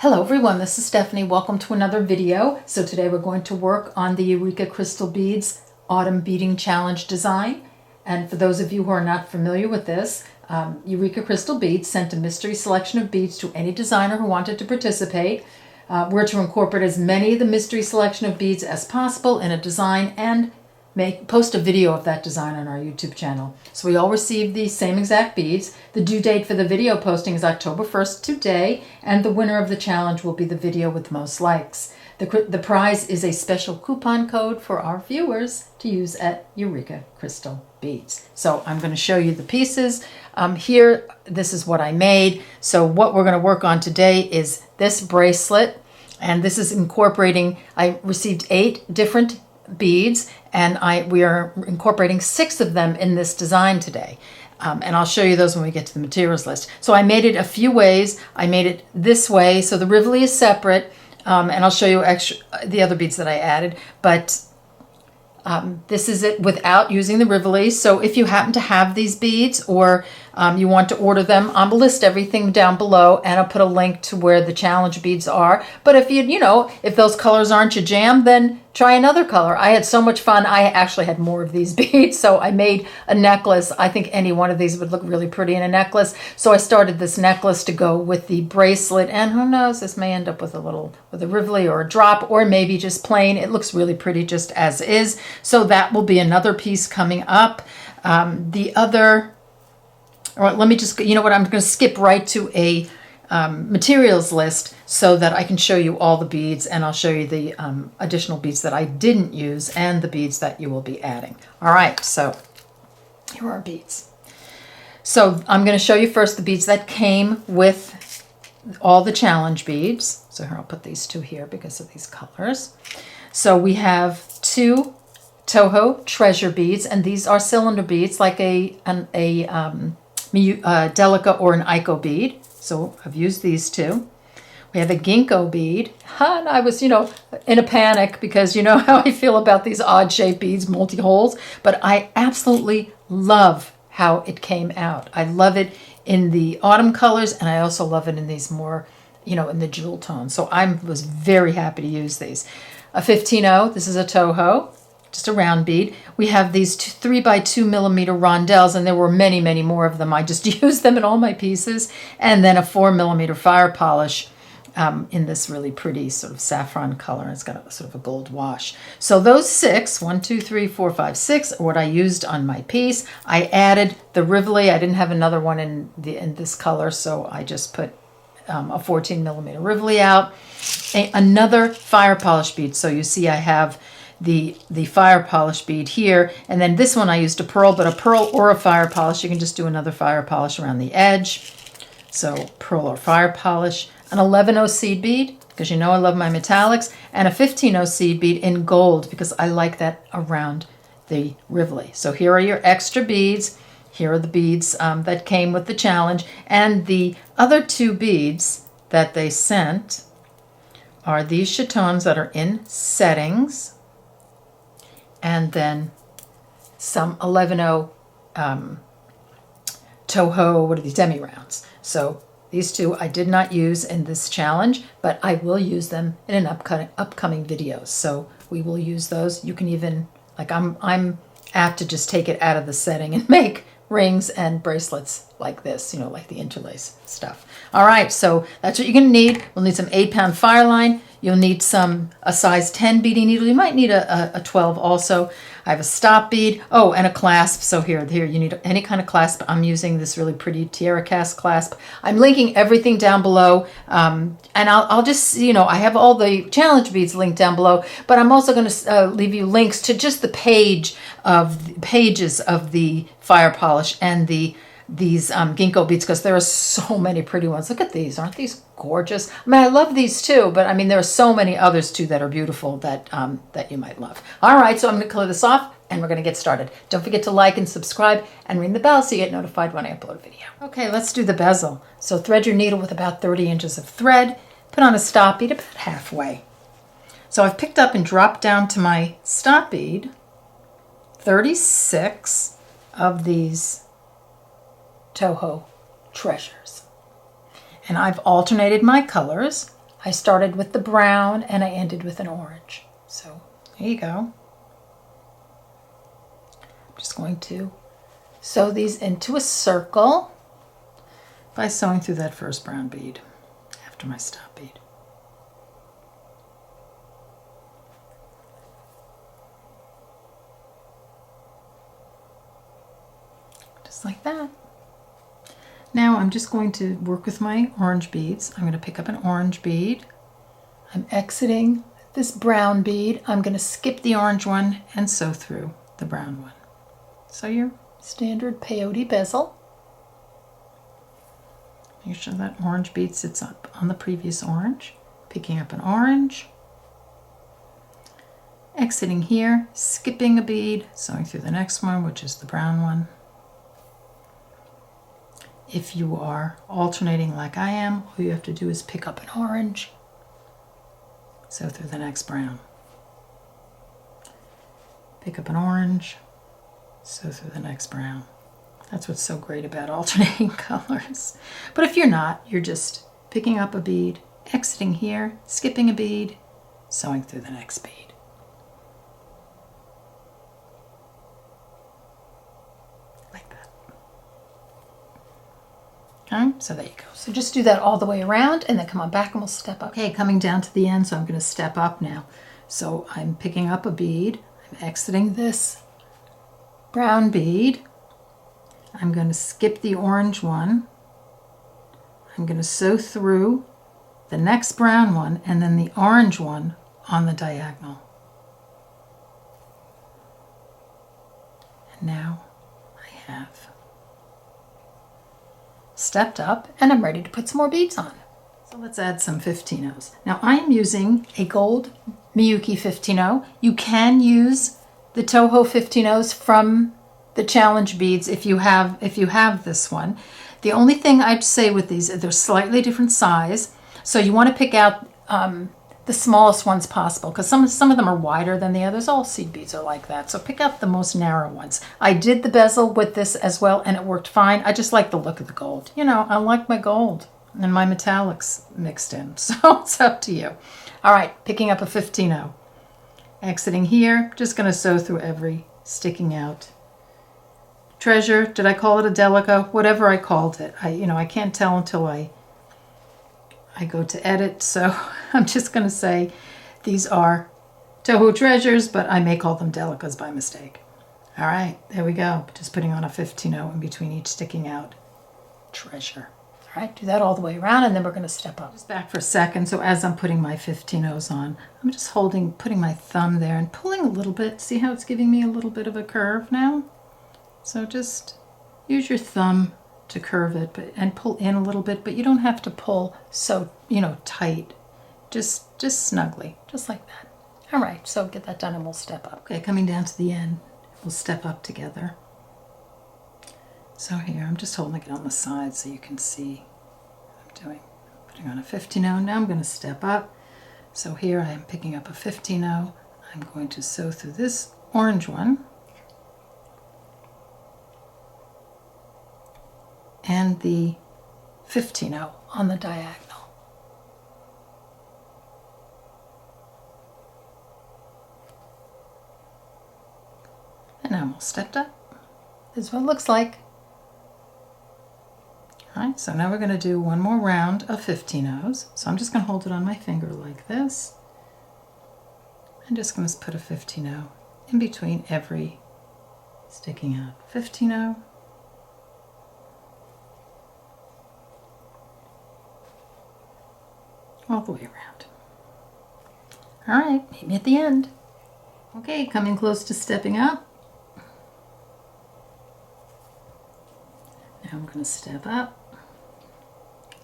Hello everyone, this is Stephanie. Welcome to another video. So today we're going to work on the Eureka Crystal Beads Autumn Beading Challenge design. And for those of you who are not familiar with this, Eureka Crystal Beads sent a mystery selection of beads to any designer who wanted to participate. We're to incorporate as many of the mystery selection of beads as possible in a design and post a video of that design on our YouTube channel. So we all received the same exact beads. The due date for the video posting is October 1st today, and the winner of the challenge will be the video with the most likes. The prize is a special coupon code for our viewers to use at Eureka Crystal Beads. So I'm going to show you the pieces. Here, this is what I made. So what we're going to work on today is this bracelet, and this is incorporating, I received 8 different beads, and we are incorporating 6 of them in this design today. And I'll show you those when we get to the materials list. So I made it a few ways. I made it this way, so the Rivoli is separate, and I'll show you the other beads that I added, but this is it without using the Rivoli. So if you happen to have these beads or you want to order them, I'll list everything down below, and I'll put a link to where the challenge beads are. But if if those colors aren't your jam, then try another color. I had so much fun. I actually had more of these beads, so I made a necklace. I think any one of these would look really pretty in a necklace. So I started this necklace to go with the bracelet, and who knows, this may end up with a Rivoli or a drop, or maybe just plain. It looks really pretty just as is. So that will be another piece coming up. All right, let me just, I'm going to skip right to a materials list so that I can show you all the beads, and I'll show you the additional beads that I didn't use and the beads that you will be adding. All right, so here are our beads. So I'm going to show you first the beads that came with all the challenge beads. So here, I'll put these 2 here because of these colors. So we have 2 Toho treasure beads, and these are cylinder beads like a Delica or an Ico bead. So I've used these 2. We have a Ginkgo bead. And I was, in a panic because you know how I feel about these odd shaped beads, multi-holes, but I absolutely love how it came out. I love it in the autumn colors, and I also love it in these more, in the jewel tone. So I was very happy to use these. A 15-0, this is a Toho, just a round bead. We have these 3 by 2 millimeter rondelles, and there were many, many more of them. I just used them in all my pieces. And then a 4 millimeter fire polish in this really pretty sort of saffron color. It's got a sort of a gold wash. So those 6, 1, 2, 3, 4, 5, 6, are what I used on my piece. I added the Rivoli. I didn't have another one in this color, so I just put a 14 millimeter Rivoli out. Another fire polish bead. So you see I have the fire polish bead here, and then this one I used a pearl, but a pearl or a fire polish, you can just do another fire polish around the edge. So pearl or fire polish, an 11-0 seed bead, because I love my metallics, and a 15-0 seed bead in gold, because I like that around the Rivoli. So here are your extra beads. Here are the beads that came with the challenge, and the other 2 beads that they sent are these chatons that are in settings, and then some 11-0 Toho, what are these, demi-rounds. So these 2 I did not use in this challenge, but I will use them in an upcoming videos. So we will use those. You can even, I'm apt to just take it out of the setting and make rings and bracelets like this, like the interlace stuff. All right, so that's what you're going to need. We'll need some 8-pound fire line. You'll need a size 10 beading needle. You might need a 12 also. I have a stop bead. Oh, and a clasp. So here you need any kind of clasp. I'm using this really pretty tiara cast clasp. I'm linking everything down below. And I'll just, I have all the challenge beads linked down below, but I'm also going to leave you links to just the pages of the fire polish and these Ginkgo beads, because there are so many pretty ones. Look at these. Aren't these gorgeous? I mean, I love these too, but I mean, there are so many others too that are beautiful that you might love. All right, so I'm going to clear this off, and we're going to get started. Don't forget to like and subscribe and ring the bell so you get notified when I upload a video. Okay, let's do the bezel. So thread your needle with about 30 inches of thread. Put on a stop bead about halfway. So I've picked up and dropped down to my stop bead 36 of these Toho treasures. And I've alternated my colors. I started with the brown and I ended with an orange. So there you go. I'm just going to sew these into a circle by sewing through that first brown bead after my stop bead. Just like that. Now I'm just going to work with my orange beads. I'm going to pick up an orange bead. I'm exiting this brown bead. I'm going to skip the orange one and sew through the brown one. So your standard peyote bezel. Make sure that orange bead sits up on the previous orange. Picking up an orange. Exiting here, skipping a bead, sewing through the next one, which is the brown one. If you are alternating like I am, all you have to do is pick up an orange, sew through the next brown. Pick up an orange, sew through the next brown. That's what's so great about alternating colors. But if you're not, you're just picking up a bead, exiting here, skipping a bead, sewing through the next bead. Okay, so there you go. So just do that all the way around and then come on back and we'll step up. Okay, coming down to the end, so I'm going to step up now. So I'm picking up a bead, I'm exiting this brown bead, I'm going to skip the orange one, I'm going to sew through the next brown one and then the orange one on the diagonal. And now I have stepped up and I'm ready to put some more beads on. So let's add some 15-ohs. Now I am using a gold Miyuki 15-oh. You can use the Toho 15-ohs from the challenge beads if you have this one. The only thing I'd say with these, they're slightly different size, so you want to pick out the smallest ones possible because some of them are wider than the others. All seed beads are like that, so pick out the most narrow ones. I did the bezel with this as well and it worked fine. I just like the look of the gold. You know, I like my gold and my metallics mixed in, so it's up to you. All right, picking up a 15-oh. Exiting here, just going to sew through every sticking out treasure. Did I call it a delica? Whatever I called it. I can't tell until I go to edit, so I'm just going to say these are Toho treasures, but I may call them delicas by mistake. All right, there we go. Just putting on a 15-oh in between each sticking out treasure. All right, do that all the way around, and then we're going to step up. Just back for a second. So as I'm putting my 15-ohs on, I'm just putting my thumb there and pulling a little bit. See how it's giving me a little bit of a curve now? So just use your thumb to curve it and pull in a little bit, but you don't have to pull so tight. Just snugly, just like that. All right, so get that done and we'll step up. Okay, coming down to the end, we'll step up together. So here, I'm just holding it on the side so you can see what I'm doing. Putting on a 15-oh, now I'm going to step up. So here I am picking up a 15-oh. I'm going to sew through this orange one and the 15-oh on the diagonal. And now I'm all stepped up. This is what it looks like. All right, so now we're going to do one more round of 15-ohs. So I'm just going to hold it on my finger like this. I'm just going to put a 15-oh in between every sticking out. 15-oh. All the way around. All right, meet me at the end. Okay, coming close to stepping up. Now I'm going to step up.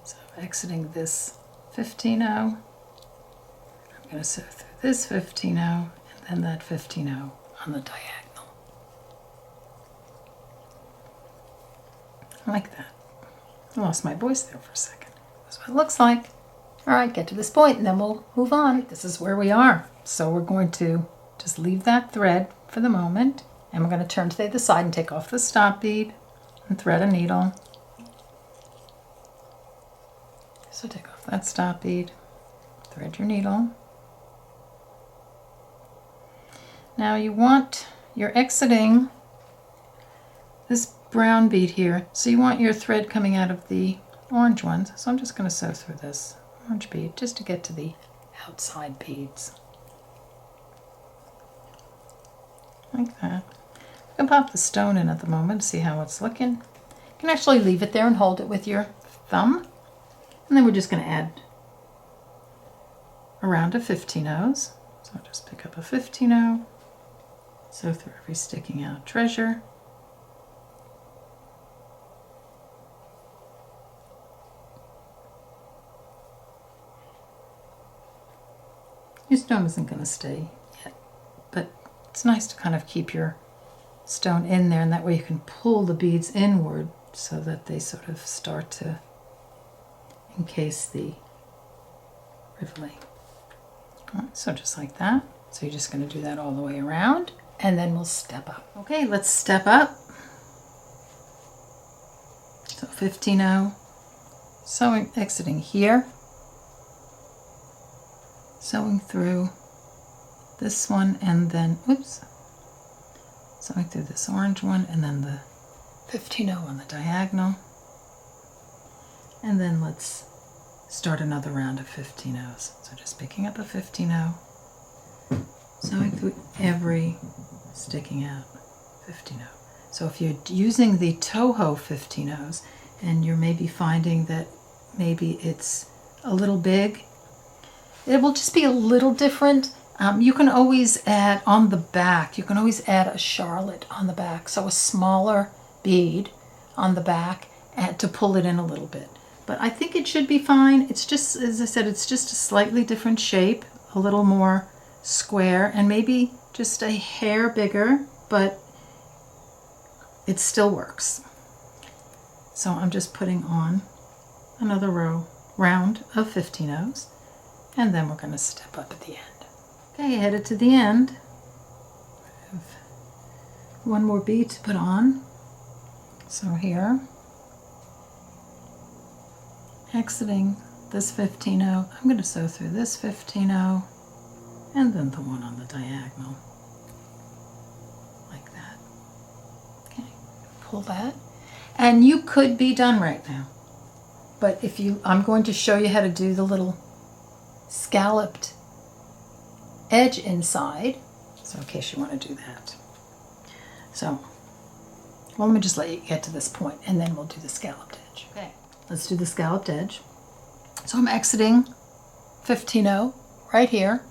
So exiting this 15-oh. I'm going to sew through this 15-oh and then that 15-oh on the diagonal. Like that. I lost my voice there for a second. That's what it looks like. All right, get to this point and then we'll move on. This is where we are. So we're going to just leave that thread for the moment and we're going to turn to the other side and take off the stop bead and thread a needle. So take off that stop bead, thread your needle. Now you're exiting this brown bead here, so you want your thread coming out of the orange ones. So I'm just going to sew through this orange bead just to get to the outside beads. Like that. You can pop the stone in at the moment to see how it's looking. You can actually leave it there and hold it with your thumb. And then we're just going to add a round of 15-ohs. So I'll just pick up a 15-oh, sew through every sticking out treasure. Your stone isn't going to stay yet, but it's nice to kind of keep your stone in there, and that way you can pull the beads inward so that they sort of start to encase the Rivoli. So just like that. So you're just going to do that all the way around, and then we'll step up. Okay, let's step up. So 15-oh, sewing, exiting here, sewing through this one, and then, oops, sewing through this orange one, and then the 15-oh on the diagonal. And then let's start another round of 15-ohs. So just picking up a 15-oh, sewing through every sticking out 15-oh. So if you're using the Toho 15-ohs and you're maybe finding that maybe it's a little big, it will just be a little different. You can always add on the back, you can always add a charlotte on the back, so a smaller bead on the back and to pull it in a little bit. But I think it should be fine. It's just, as I said, it's just a slightly different shape, a little more square, and maybe just a hair bigger, but it still works. So I'm just putting on another round of 15-ohs, and then we're going to step up at the end. Okay, headed to the end. I have one more bead to put on. So here, exiting this 15-oh, I'm going to sew through this 15-oh and then the one on the diagonal, like that. Okay, pull that. And you could be done right now, but I'm going to show you how to do the little scalloped edge inside, so in case you want to do that. So, well, let me just let you get to this point, and then we'll do the scalloped edge. Okay, let's do the scalloped edge. So I'm exiting 15-oh right here.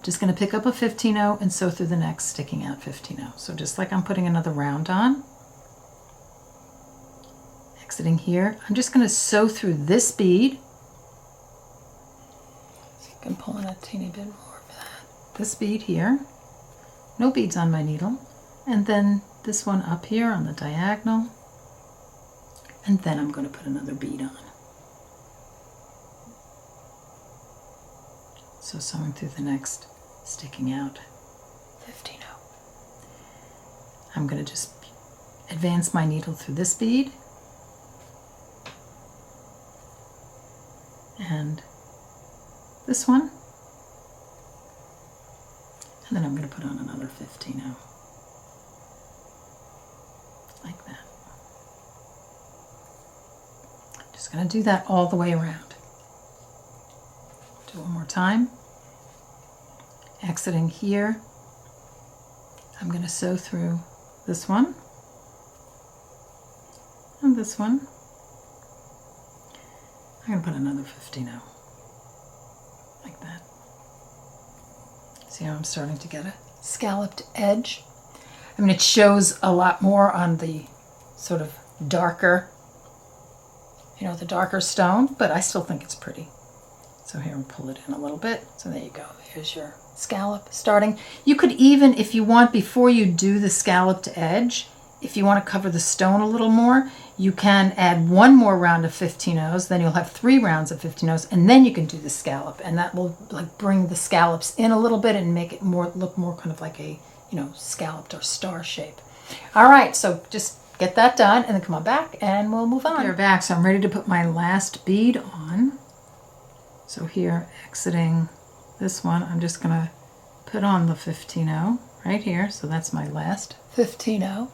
Just going to pick up a 15-oh and sew through the next sticking out 15-oh. So just like I'm putting another round on, exiting here, I'm just going to sew through this bead. So you can pull in a teeny bit more of that. This bead here, no beads on my needle, and then this one up here on the diagonal, and then I'm going to put another bead on. So sewing through the next sticking out 15-oh. I'm going to just advance my needle through this bead and this one, and then I'm going to put on another 15-oh, like that. Just going to do that all the way around. Do one more time. Exiting here, I'm going to sew through this one and this one. I'm going to put another 15-oh, like that. See how I'm starting to get a scalloped edge? I mean, it shows a lot more on the sort of darker, the darker stone, but I still think it's pretty. So here, we'll pull it in a little bit. So there you go. Here's your scallop starting. You could even, if you want, before you do the scalloped edge, if you want to cover the stone a little more, you can add one more round of 15-ohs, then you'll have 3 rounds of 15-ohs, and then you can do the scallop, and that will like bring the scallops in a little bit and make it look more kind of like a, scalloped or star shape. All right, so just get that done and then come on back and we'll move on. We're back, so I'm ready to put my last bead on. So here, exiting this one, I'm just going to put on the 15-0 right here. So that's my last 15-0.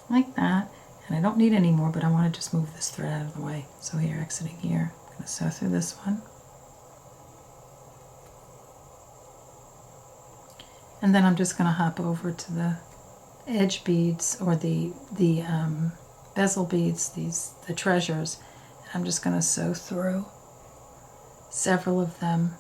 Like that. And I don't need any more, but I want to just move this thread out of the way. So here, exiting here, I'm going to sew through this one. And then I'm just going to hop over to the edge beads, or the bezel beads, the treasures. And I'm just going to sew through several of them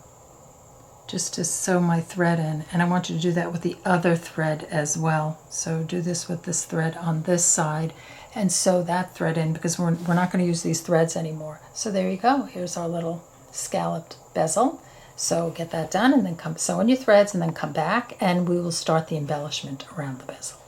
just to sew my thread in. And I want you to do that with the other thread as well. So do this with this thread on this side and sew that thread in, because we're not going to use these threads anymore. So there you go. Here's our little scalloped bezel. So get that done, and then come sew in your threads, and then come back and we will start the embellishment around the bezel.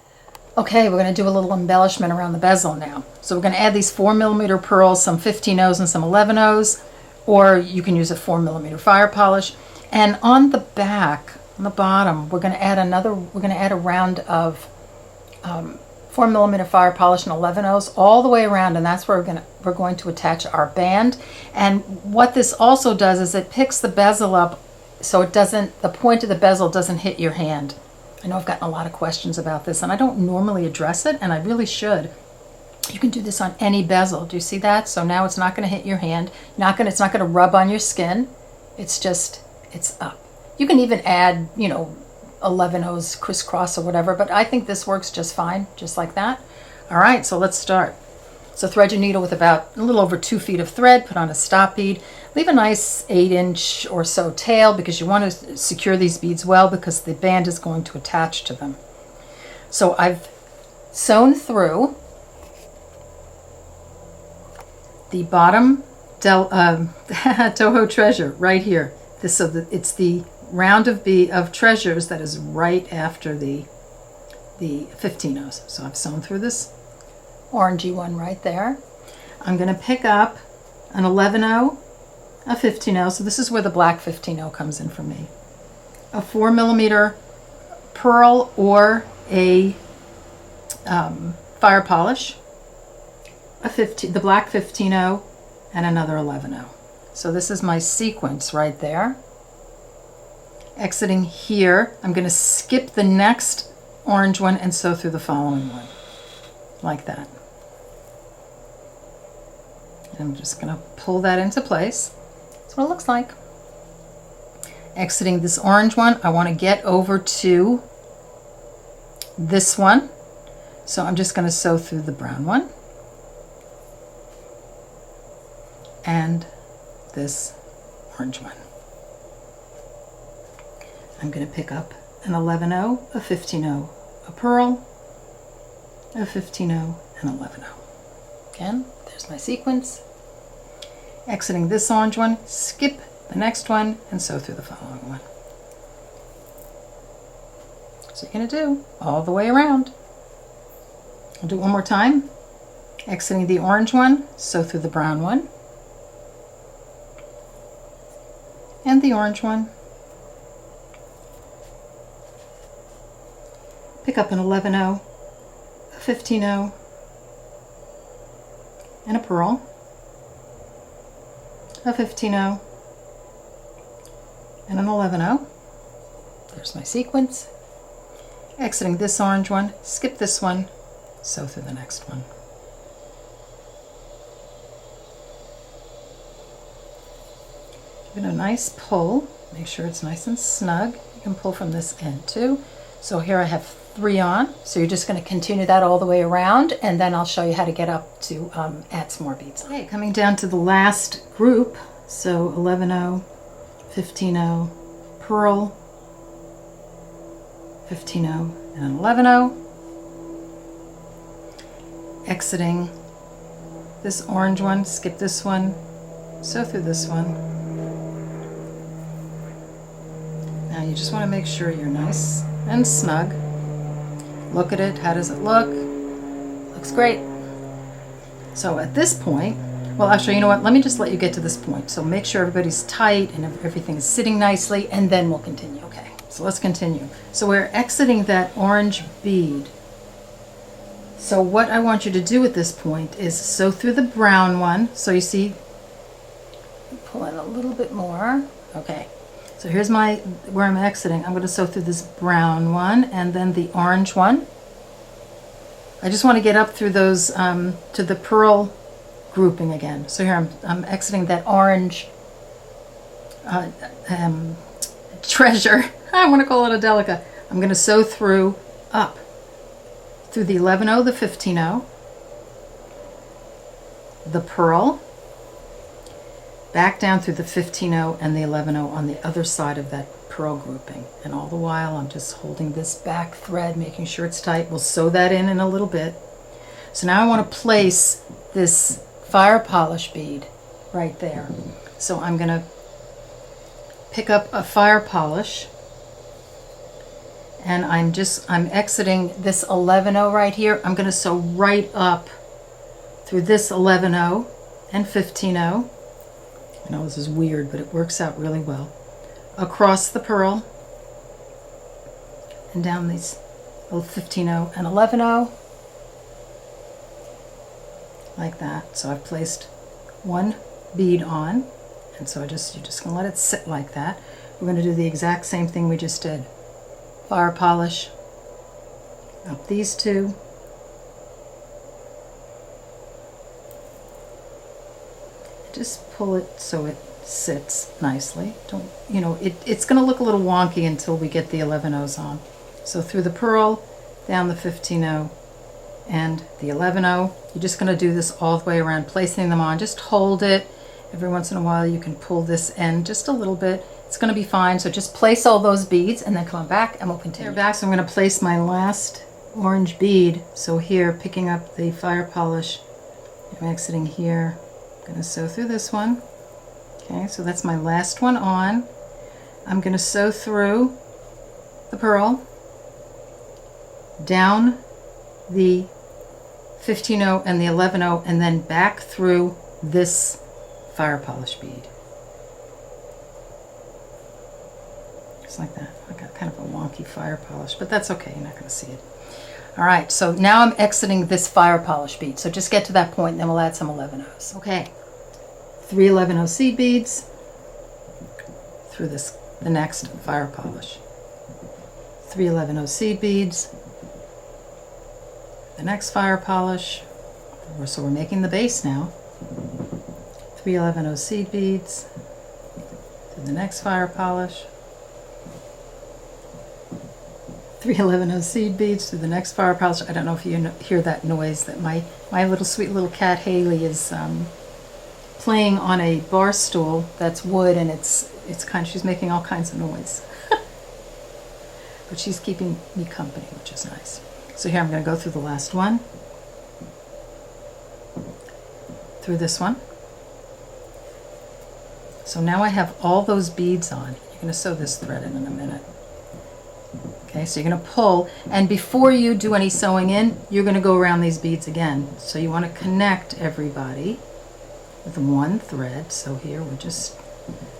Okay, we're going to do a little embellishment around the bezel now. So we're going to add these 4mm pearls, some 15-0s and some 11-0s, or you can use a 4mm fire polish. And on the back, on the bottom, we're going to add a round of 4mm fire polish and 11-0s all the way around, and that's where we're going to attach our band. And what this also does is it picks the bezel up so the point of the bezel doesn't hit your hand. I know I've gotten a lot of questions about this, and I don't normally address it, and I really should. You can do this on any bezel. Do you see that? So now it's not going to hit your hand. It's not going to rub on your skin. It's up. You can even add, 11-0s crisscross or whatever, but I think this works just fine, just like that. All right, so let's start. So thread your needle with about a little over 2 feet of thread, put on a stop bead, leave a nice 8-inch or so tail, because you want to secure these beads well, because the band is going to attach to them. So I've sewn through the bottom Toho treasure right here. It's the round of treasures that is right after the 15-0s. So I've sewn through this orangey one right there. I'm going to pick up an 11-0, a 15-0. So this is where the black 15-0 comes in for me. A 4mm pearl or a fire polish, the black 15-0, and another 11-0. So this is my sequence right there. Exiting here, I'm going to skip the next orange one and sew through the following one, like that. And I'm just going to pull that into place. That's what it looks like. Exiting this orange one, I want to get over to this one. So I'm just going to sew through the brown one and this orange one. I'm going to pick up an 11-0, a 15-0, a pearl, a 15-0, and 11-0. Again, there's my sequence. Exiting this orange one, skip the next one, and sew through the following one. So you're going to do all the way around. I'll do it one more time. Exiting the orange one, sew through the brown one, and the orange one. Pick up an 11-0, a 15-0, and a pearl, a 15-0, and an 11-0. There's my sequence. Exiting this orange one, skip this one, sew through the next one. Give it a nice pull. Make sure it's nice and snug. You can pull from this end too. So here I have 3 on. So you're just going to continue that all the way around, and then I'll show you how to get up to add some more beads. Okay, coming down to the last group. So 11-0, 15-0, pearl, 15-0, and an 11-0. Exiting this orange one, skip this one, sew through this one. Now you just want to make sure you're nice and snug. Look at it. How does it look? Looks great. So at this point, well, actually, you know what? Let me just let you get to this point. So make sure everybody's tight and everything is sitting nicely, and then we'll continue. Okay, so let's continue. So we're exiting that orange bead. So what I want you to do at this point is sew through the brown one. So you see Pull in a little bit more. Okay, so here's my, where I'm exiting. I'm going to sew through this brown one and then the orange one. I just want to get up through those to the pearl grouping again. So here I'm exiting that orange treasure. I want to call it a delica. I'm going to sew through up through the 11-0, the 15-0, the pearl, back down through the 15-0 and the 11-0 on the other side of that pearl grouping. And all the while I'm just holding this back thread, making sure it's tight. We'll sew that in a little bit. So now I want to place this fire polish bead right there. So I'm going to pick up a fire polish, and I'm exiting this 11-0 right here. I'm going to sew right up through this 11-0 and 15-0. I know this is weird, but it works out really well. Across the pearl and down these little 15-0 and 11-0 like that. So I've placed one bead on, and so you're just going to let it sit like that. We're going to do the exact same thing we just did. Fire polish up these two, just pull it so it sits nicely. Don't, you know, it's going to look a little wonky until we get the 11-0s on. So through the pearl, down the 15-0 and the 11-0. You're just going to do this all the way around, placing them on. Just hold it. Every once in a while you can pull this end just a little bit. It's going to be fine. So just place all those beads and then come back and we'll continue. Back, so I'm going to place my last orange bead. So here, picking up the fire polish, I'm exiting here. I'm going to sew through this one. Okay, so that's my last one on. I'm going to sew through the pearl, down the 15-0 and the 11-0, and then back through this fire polish bead. Just like that. I got kind of a wonky fire polish, but that's okay. You're not going to see it. All right, so now I'm exiting this fire polish bead. So just get to that point, and then we'll add some 11-0s. Okay, 3 11-0 seed beads through the next fire polish. 3 11-0 seed beads, the next fire polish. So we're making the base now. 3 11-0 seed beads through the next fire polish. 3 11-0 seed beads through the next fire polish. I don't know if you hear that noise that my little sweet little cat Haley is playing on a bar stool that's wood, and it's kind of, she's making all kinds of noise. But she's keeping me company, which is nice. So here I'm going to go through the last one, through this one. So now I have all those beads on. You're going to sew this thread in a minute. Okay, so you're going to pull, and before you do any sewing in, you're going to go around these beads again. So you want to connect everybody with one thread. So here we're just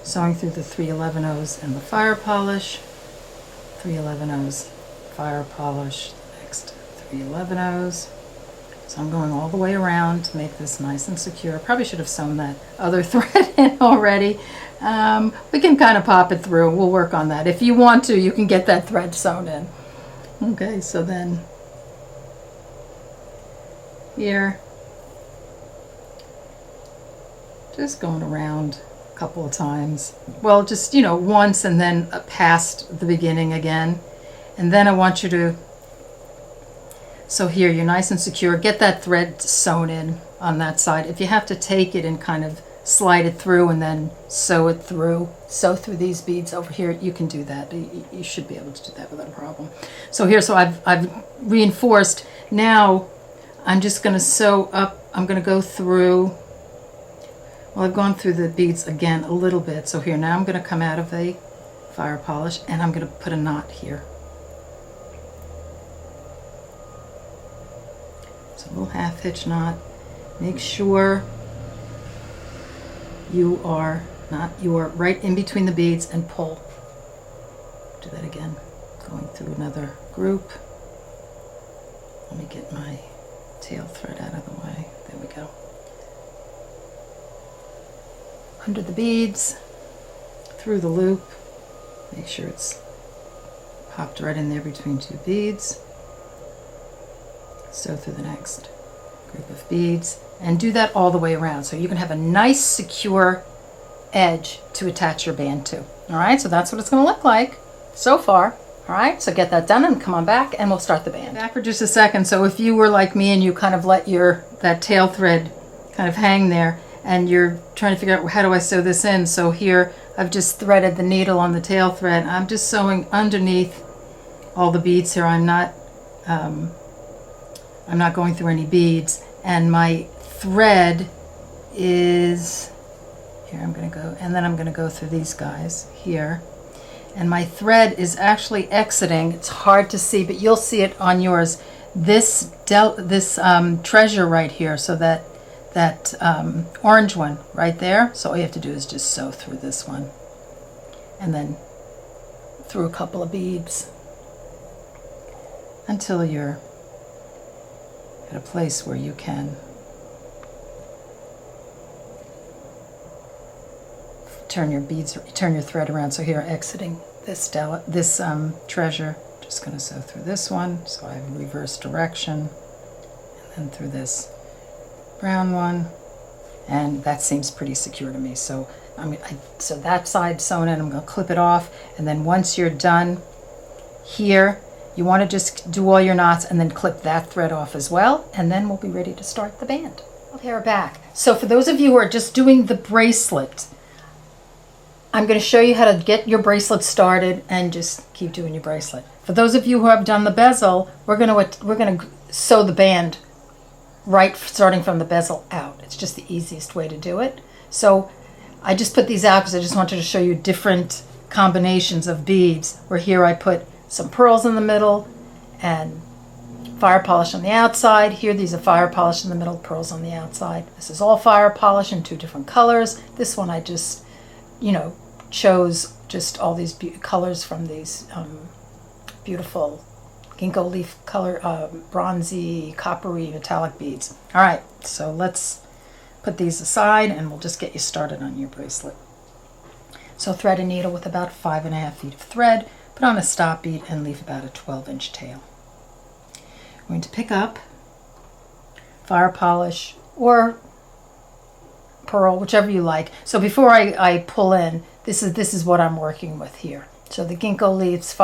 sewing through the 3 11-0s and the fire polish, 3 11-0s, fire polish, next 3 11-0s. So I'm going all the way around to make this nice and secure. I probably should have sewn that other thread in already. We can kind of pop it through. We'll work on that. If you want to, you can get that thread sewn in. Okay, so then here, just going around a couple of times. Well, just, you know, once and then past the beginning again. And then I want you to, so here you're nice and secure. Get that thread sewn in on that side. If you have to take it and kind of slide it through and then sew through these beads over here, you can do that. You should be able to do that without a problem. So here, so I've reinforced. Now I'm just going to sew up. I'm going to go through, well, I've gone through the beads again a little bit. So here, now I'm going to come out of the fire polish and I'm going to put a knot here. So a little half hitch knot. Make sure you are right in between the beads and pull. Do that again. Going through another group. Let me get my tail thread out of the way. There we go. under the beads, through the loop. Make sure it's popped right in there between two beads. Sew through the next group of beads and do that all the way around so you can have a nice secure edge to attach your band to. All right, so that's what it's going to look like so far. All right, so get that done and come on back and we'll start the band. Back for just a second. So if you were like me and you kind of let that tail thread kind of hang there and you're trying to figure out how do I sew this in, so here I've just threaded the needle on the tail thread. I'm just sewing underneath all the beads here. I'm not going through any beads, and my thread is here. I'm going to go, and then I'm going to go through these guys here, and my thread is actually exiting. It's hard to see, but you'll see it on yours. This treasure right here, so that orange one right there. So all you have to do is just sew through this one, and then through a couple of beads until you're at a place where you can turn your thread around. So here, exiting this treasure, just going to sew through this one, so I have reverse direction, and then through this brown one, and that seems pretty secure to me. So so that side sewn in, I'm going to clip it off, and then once you're done here, you want to just do all your knots and then clip that thread off as well, and then we'll be ready to start the band. Okay, we're back. So for those of you who are just doing the bracelet, I'm going to show you how to get your bracelet started and just keep doing your bracelet. For those of you who have done the bezel, we're going to sew the band right starting from the bezel out. It's just the easiest way to do it. So I just put these out because I just wanted to show you different combinations of beads, where here I put some pearls in the middle and fire polish on the outside. Here, these are fire polish in the middle, pearls on the outside. This is all fire polish in 2 different colors. This one I just, chose just all these colors from these beautiful ginkgo leaf color, bronzy, coppery, metallic beads. All right, so let's put these aside and we'll just get you started on your bracelet. So thread a needle with about 5.5 feet of thread, put on a stop bead and leave about a 12-inch tail. I'm going to pick up fire polish or pearl, whichever you like. So before I pull in, this is what I'm working with here. So the ginkgo leaves,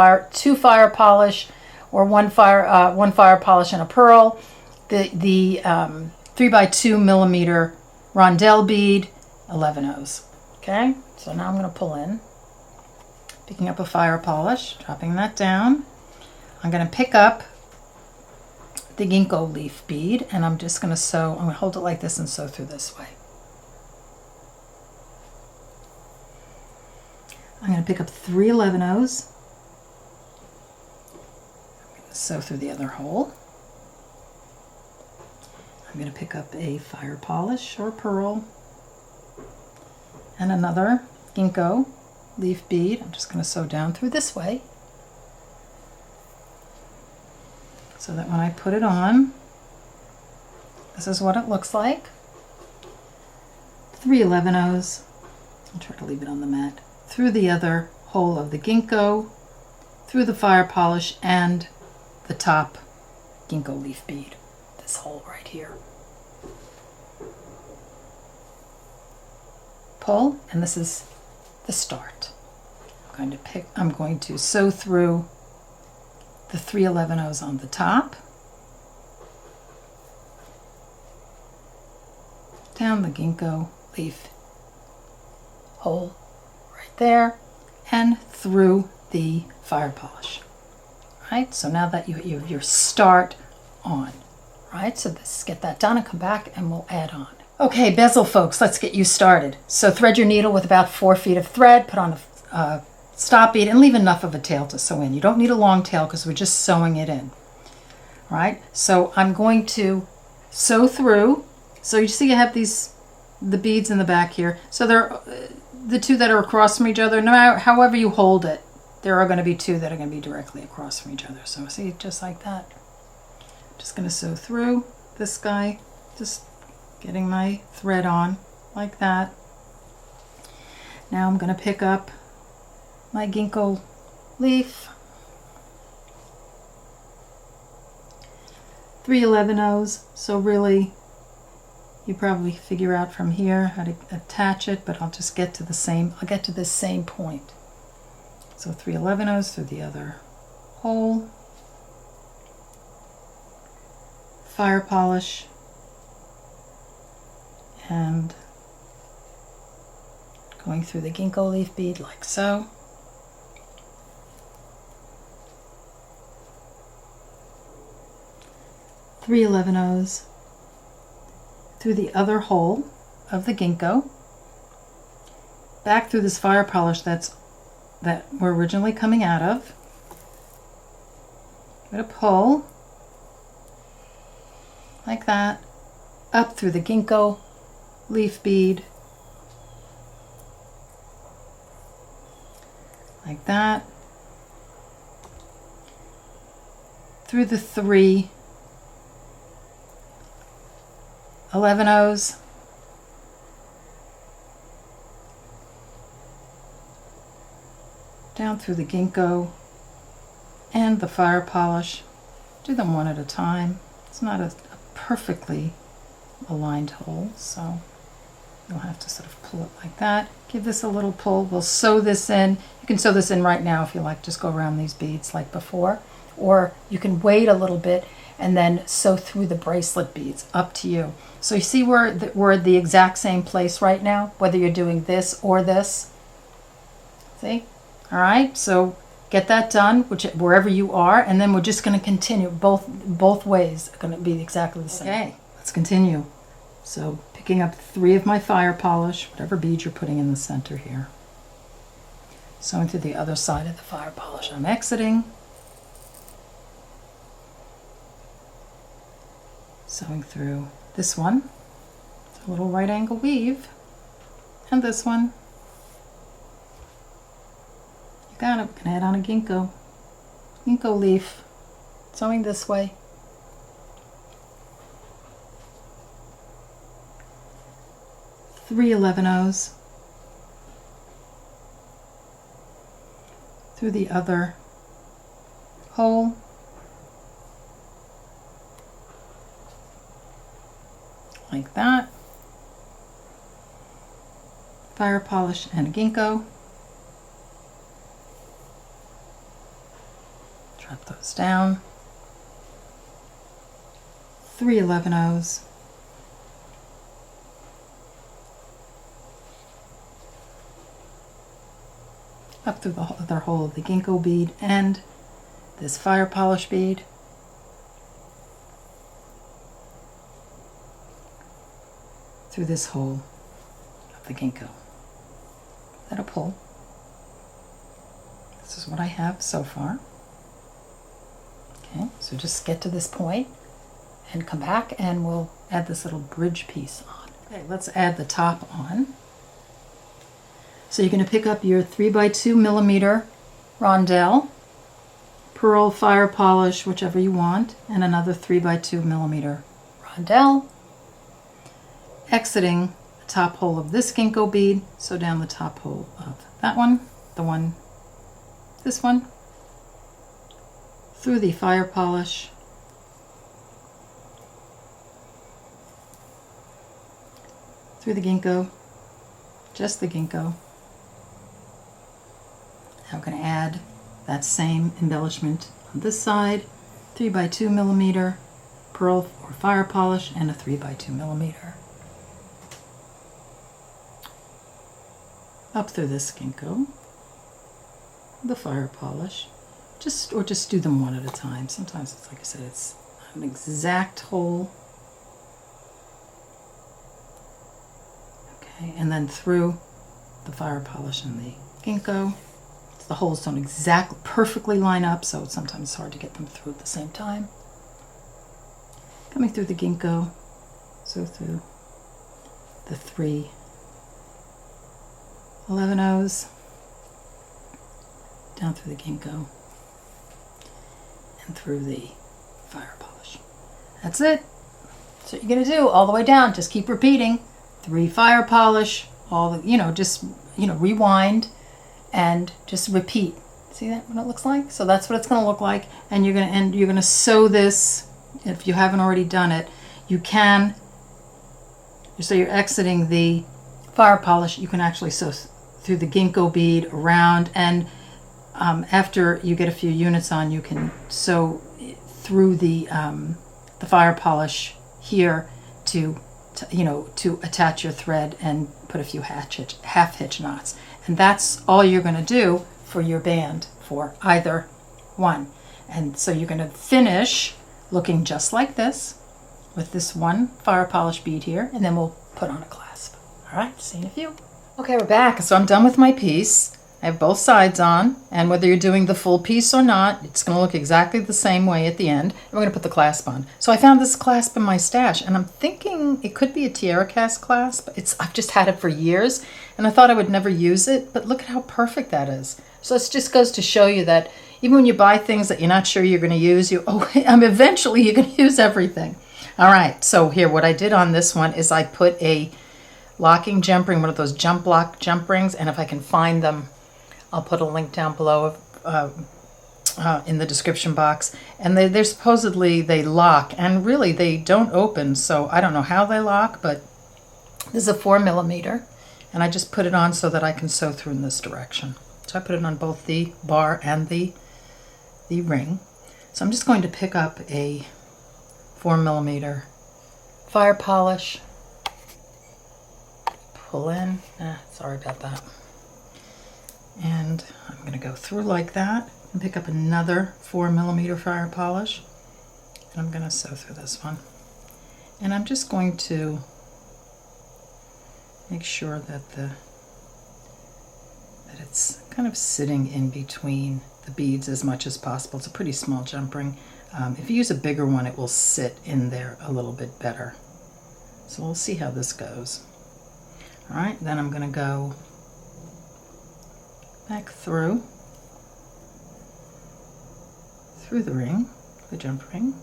2 fire polish, or one fire polish and a pearl, the 3x2 millimeter rondelle bead, 11 O's. Okay, so now I'm going to pull in, picking up a fire polish, dropping that down. I'm going to pick up the ginkgo leaf bead, and I'm just going to sew. I'm going to hold it like this and sew through this way. I'm going to pick up 3 11 O's. I'm going to sew through the other hole. I'm going to pick up a fire polish or pearl and another ginkgo leaf bead. I'm just going to sew down through this way so that when I put it on, this is what it looks like. 3 11 O's. I'll try to leave it on the mat. Through the other hole of the ginkgo, through the fire polish and the top ginkgo leaf bead. This hole right here. Pull, and this is the start. I'm going to sew through the 3 11 O's on the top, down the ginkgo leaf hole right there, and through the fire polish. Right, so now that you have your start on. Right, so let's get that done and come back and we'll add on. Okay, bezel folks, let's get you started. So thread your needle with about 4 feet of thread, put on a stop bead, and leave enough of a tail to sew in. You don't need a long tail because we're just sewing it in. All right, so I'm going to sew through. So you see I have the beads in the back here. So they're the 2 that are across from each other. No matter however you hold it, there are going to be 2 that are going to be directly across from each other. So see, just like that. Just going to sew through this guy, just getting my thread on like that. Now I'm going to pick up my ginkgo leaf, 3/11-ohs, so really you probably figure out from here how to attach it, but I'll just get to the same, I'll get to this same point. So 3/11-ohs through the other hole, fire polish, and going through the ginkgo leaf bead like so. Three 11-ohs through the other hole of the ginkgo, back through this fire polish that we're originally coming out of. Give it a pull like that, up through the ginkgo leaf bead like that, through the 3 11-ohs, down through the ginkgo and the fire polish. Do them one at a time. It's not a perfectly aligned hole, so you'll have to sort of pull it like that. Give this a little pull. We'll sew this in. You can sew this in right now if you like. Just go around these beads like before, or you can wait a little bit and then sew through the bracelet beads. Up to you. So you see we're at the exact same place right now, whether you're doing this or this. See? All right, so get that done, wherever you are, and then we're just going to continue. Both ways are going to be exactly the same. Okay, let's continue. So picking up 3 of my fire polish, whatever bead you're putting in the center here. Sewing through the other side of the fire polish. I'm exiting. Sewing through this one, it's a little right angle weave, and this one. You got it. Gonna add on a ginkgo leaf, sewing this way. Three 11-ohs through the other hole. Like that. Fire polish and a ginkgo. Drop those down. 3 11-ohs. Up through the other hole of the ginkgo bead and this fire polish bead. Through this hole of the ginkgo. That'll pull. This is what I have so far. Okay, so just get to this point and come back and we'll add this little bridge piece on. Okay, let's add the top on. So you're going to pick up your 3x2 millimeter rondelle, pearl fire polish, whichever you want, and another 3x2 millimeter rondelle. Exiting the top hole of this ginkgo bead, sew down the top hole of that one, this one, through the fire polish, through the ginkgo, just the ginkgo. Now we're going to add that same embellishment on this side, 3x2 millimeter pearl or fire polish and a 3x2 millimeter. Up through this ginkgo, the fire polish, just do them one at a time. Sometimes it's like I said, it's an exact hole. Okay, and then through the fire polish and the ginkgo. The holes don't exactly perfectly line up, so sometimes it's hard to get them through at the same time. Coming through the ginkgo, so through the 3 11-ohs, down through the ginkgo, and through the fire polish. That's it. That's what you're going to do all the way down. Just keep repeating. 3 fire polish, all the, just rewind and just repeat. See that, what it looks like? So that's what it's going to look like. And you're going to sew this. If you haven't already done it, you can. So you're exiting the fire polish. You can actually sew through the ginkgo bead around, and after you get a few units on, you can sew through the fire polish here to attach your thread and put a few half hitch knots. And that's all you're going to do for your band for either one. And so you're going to finish looking just like this with this one fire polish bead here, and then we'll put on a clasp. All right, see you in a few. Okay, we're back. So I'm done with my piece. I have both sides on, and whether you're doing the full piece or not, it's going to look exactly the same way at the end. And we're going to put the clasp on. So I found this clasp in my stash, and I'm thinking it could be a tiara cast clasp. I've just had it for years, and I thought I would never use it, but look at how perfect that is. So it just goes to show you that even when you buy things that you're not sure you're going to use, eventually you're going to use everything. All right, so here, what I did on this one is I put a locking jump ring, one of those jump lock jump rings, and if I can find them, I'll put a link down below in the description box. And they're supposedly, they lock, and really they don't open, so I don't know how they lock, but this is a 4mm, and I just put it on so that I can sew through in this direction. So I put it on both the bar and the ring. So I'm just going to pick up a 4mm fire polish, pull in, sorry about that. And I'm going to go through like that and pick up another 4mm fire polish. And I'm going to sew through this one. And I'm just going to make sure that it's kind of sitting in between the beads as much as possible. It's a pretty small jump ring. If you use a bigger one, it will sit in there a little bit better. So we'll see how this goes. All right, then I'm going to go back through the ring, the jump ring,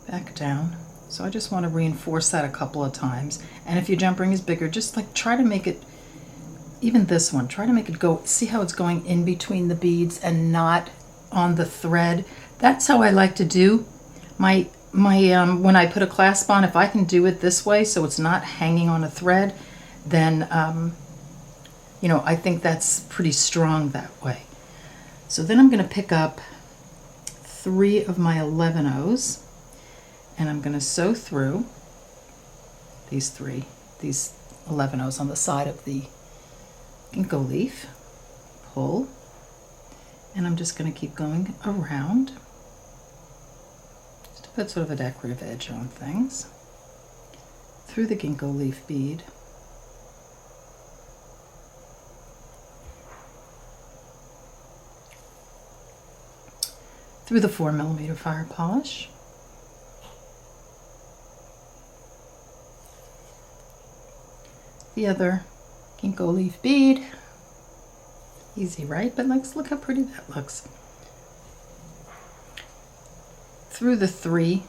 back down. So I just want to reinforce that a couple of times. And if your jump ring is bigger, just like try to make it, even this one, try to make it go, see how it's going in between the beads and not on the thread. That's how I like to do my when I put a clasp on. If I can do it this way so it's not hanging on a thread, then I think that's pretty strong that way. So then I'm going to pick up 3 of my 11-ohs, and I'm going to sew through these 11-ohs on the side of the ginkgo leaf, pull, and I'm just going to keep going around just to put sort of a decorative edge on things through the ginkgo leaf bead. Through the 4mm fire polish. The other ginkgo leaf bead. Easy, right? But look how pretty that looks. Through the 3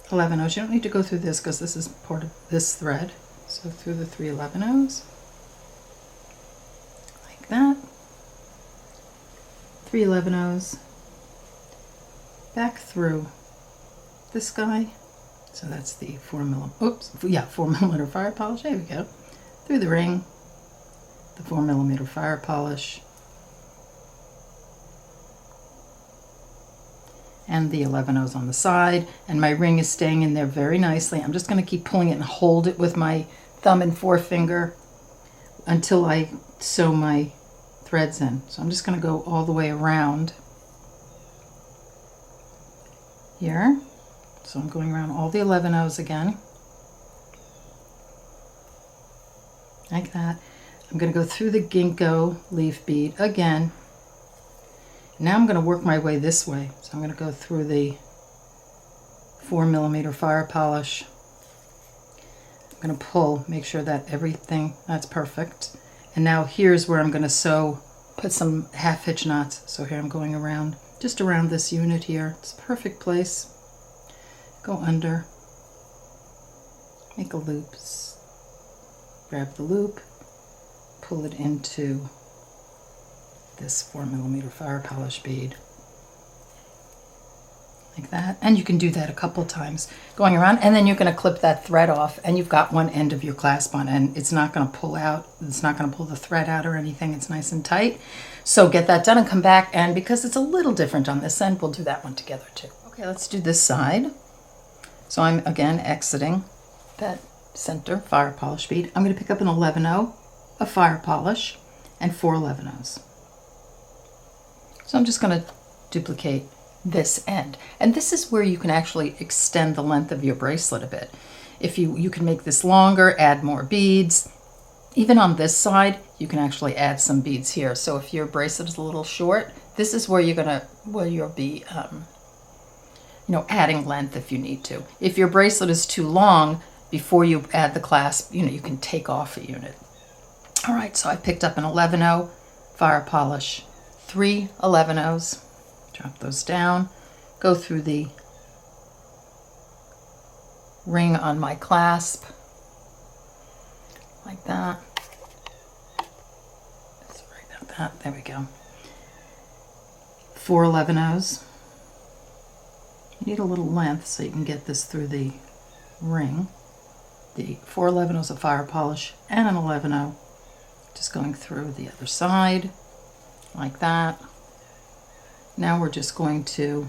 11-ohs. You don't need to go through this because this is part of this thread. So through the 3 11-ohs. Like that. 3 11-ohs, back through this guy, so that's the 4mm fire polish, there we go, through the ring, the 4mm fire polish, and the 11-ohs on the side, and my ring is staying in there very nicely. I'm just going to keep pulling it and hold it with my thumb and forefinger until I sew my threads in. So I'm just going to go all the way around here. So I'm going around all the 11-ohs again, like that. I'm going to go through the ginkgo leaf bead again. Now I'm going to work my way this way. So I'm going to go through the 4mm fire polish. I'm going to pull, make sure that everything, that's perfect. And now here's where I'm going to sew, put some half hitch knots. So here I'm going around, just around this unit here. It's a perfect place. Go under, make a loop, grab the loop, pull it into this 4mm fire polish bead. Like that. And you can do that a couple times going around, and then you're going to clip that thread off, and you've got one end of your clasp on, and it's not going to pull out, it's not going to pull the thread out or anything. It's nice and tight. So get that done and come back, and because it's a little different on this end, we'll do that one together too. Okay, let's do this side. So I'm again exiting that center fire polish bead. I'm going to pick up an 11-0 of fire polish and 4 11-0s. So I'm just going to duplicate this end, and this is where you can actually extend the length of your bracelet a bit. If you can make this longer, add more beads. Even on this side, you can actually add some beads here. So if your bracelet is a little short, this is where you'll be adding length if you need to. If your bracelet is too long, before you add the clasp, you can take off a unit. All right, so I picked up an 11-0 fire polish, 3 11-0s. Drop those down, go through the ring on my clasp, like that. Sorry about that, there we go. 4 11-0s. You need a little length so you can get this through the ring. The 4 11-0s of fire polish and an 11-0. Just going through the other side, like that. Now we're just going to,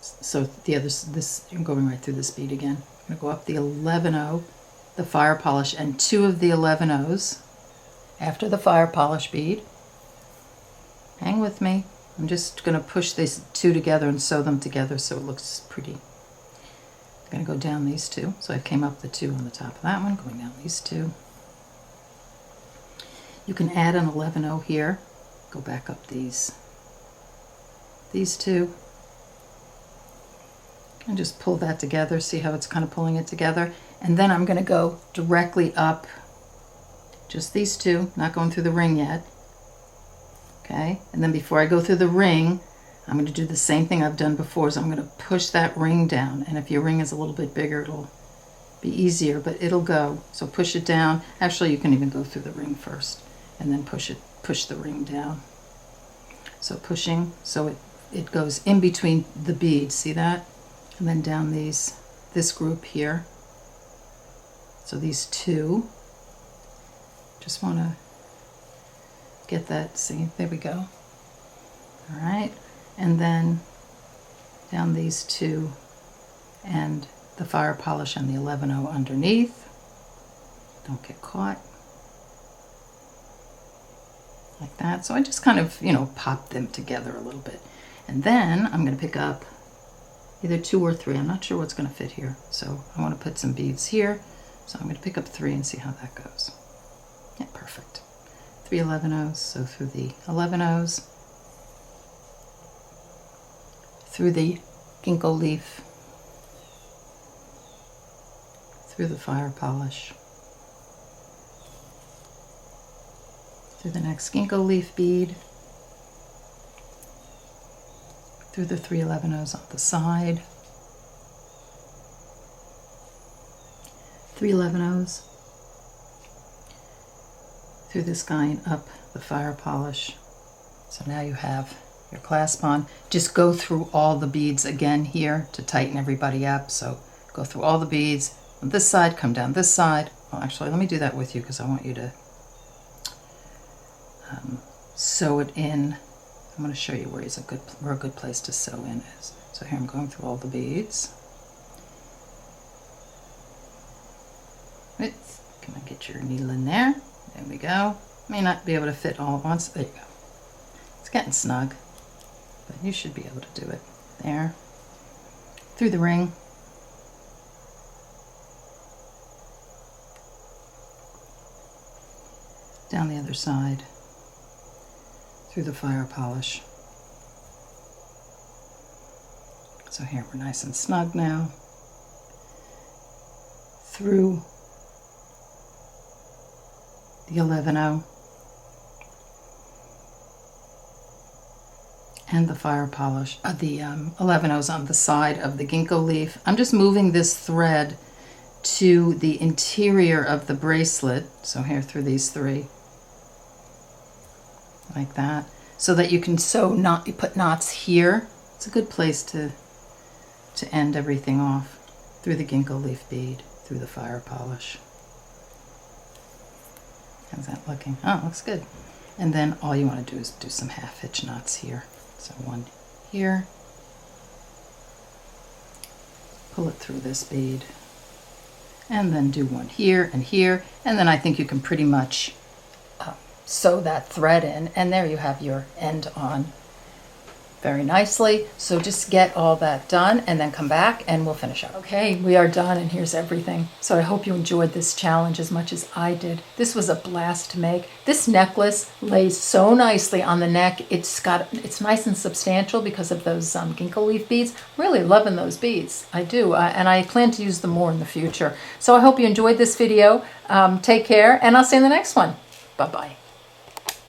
so I'm going right through this bead again. I'm going to go up the 11-0, the fire polish, and 2 of the 11-0s after the fire polish bead. Hang with me. I'm just going to push these 2 together and sew them together so it looks pretty. I'm going to go down these 2. So I came up the 2 on the top of that one, going down these 2. You can add an 11-0 here. Go back up these 2, and just pull that together. See how it's kind of pulling it together? And then I'm going to go directly up just these 2, not going through the ring yet. Okay, and then before I go through the ring, I'm going to do the same thing I've done before. So I'm going to push that ring down, and if your ring is a little bit bigger, it'll be easier, but it'll go. So push it down. Actually, you can even go through the ring first and then push the ring down. So pushing, so it goes in between the beads, see that? And then down this group here. So these 2, just want to get that, see, there we go. All right, and then down these 2 and the fire polish and the 11-0 underneath. Don't get caught. Like that. So I just kind of, pop them together a little bit. And then I'm going to pick up either 2 or 3. I'm not sure what's going to fit here. So I want to put some beads here. So I'm going to pick up 3 and see how that goes. Yeah, perfect. 3 11-0s. So through the 11-0s, through the ginkgo leaf, through the fire polish, through the next ginkgo leaf bead, through the 3 11-0s on the side, 3 11-0s, through this guy and up the fire polish. So now you have your clasp on. Just go through all the beads again here to tighten everybody up. So go through all the beads on this side, come down this side. Well, actually, let me do that with you because I want you to sew it in. I'm going to show you where a good place to sew in is. So here I'm going through all the beads. Can I get your needle in there? There we go. May not be able to fit all at once. There you go. It's getting snug, but you should be able to do it. There. Through the ring. Down the other side. Through the fire polish. So here we're nice and snug now. Through the 11-0 and the fire polish, the 11-0s on the side of the ginkgo leaf. I'm just moving this thread to the interior of the bracelet. So here through these three, like that, so that you can you put knots here. It's a good place to end everything off, through the ginkgo leaf bead, through the fire polish. How's that looking? Oh, looks good. And then all you want to do is do some half hitch knots here. So one here, pull it through this bead, and then do one here, and then I think you can pretty much sew that thread in, and there you have your end on very nicely. So just get all that done and then come back and we'll finish up. Okay, we are done, and here's everything. So I hope you enjoyed this challenge as much as I did. This was a blast to make. This necklace lays so nicely on the neck. It's nice and substantial because of those ginkgo leaf beads. I'm really loving those beads. I do, and I plan to use them more in the future. So I hope you enjoyed this video. Take care, and I'll see you in the next one. Bye-bye.